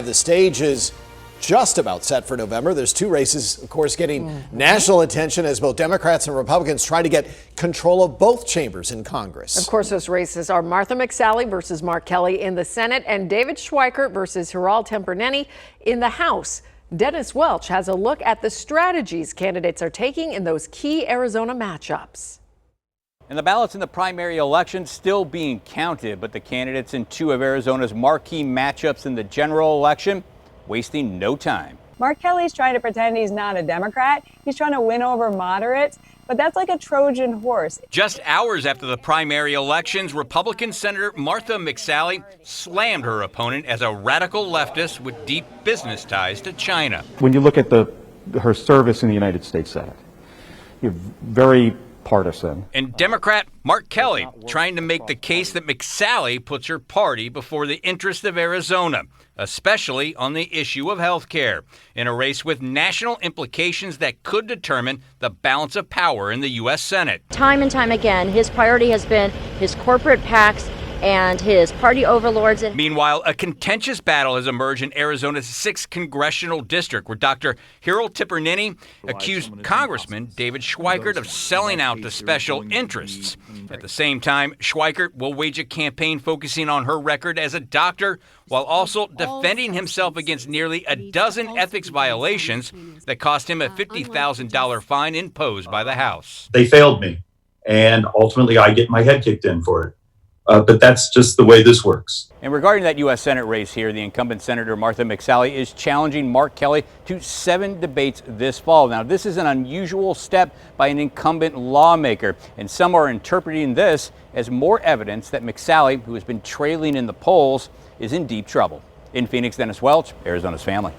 The stage is just about set for November. There's two races, of course, getting national attention as both Democrats and Republicans try to get control of both chambers in Congress. Of course, those races are Martha McSally versus Mark Kelly in the Senate and David Schweikert versus Hiral Tempernenny in the House. Dennis Welch has a look at the strategies candidates are taking in those key Arizona matchups. And the ballots in the primary election still being counted, but the candidates in two of Arizona's marquee matchups in the general election wasting no time. Mark Kelly's trying to pretend he's not a Democrat. He's trying to win over moderates, but that's like a Trojan horse. Just hours after the primary elections, Republican Senator Martha McSally slammed her opponent as a radical leftist with deep business ties to China. When you look at her service in the United States Senate, you're very partisan. And Democrat Mark Kelly trying to make the case that McSally puts her party before the interest of Arizona, especially on the issue of health care, in a race with national implications that could determine the balance of power in the U.S. Senate. Time and time again, his priority has been his corporate PACs and his party overlords. Meanwhile, a contentious battle has emerged in Arizona's 6th Congressional District, where Dr. Hiral Tempernenny accused Congressman David Schweikert of selling out to special interests. At the same time, Schweikert will wage a campaign focusing on her record as a doctor, while also defending himself against nearly a dozen ethics violations that cost him a $50,000 fine imposed by the House. They failed me, and ultimately I get my head kicked in for it. But that's just the way this works. And regarding that U.S. Senate race here, the incumbent Senator Martha McSally is challenging Mark Kelly to 7 debates this fall. Now, this is an unusual step by an incumbent lawmaker, and some are interpreting this as more evidence that McSally, who has been trailing in the polls, is in deep trouble. In Phoenix, Dennis Welch, Arizona's Family.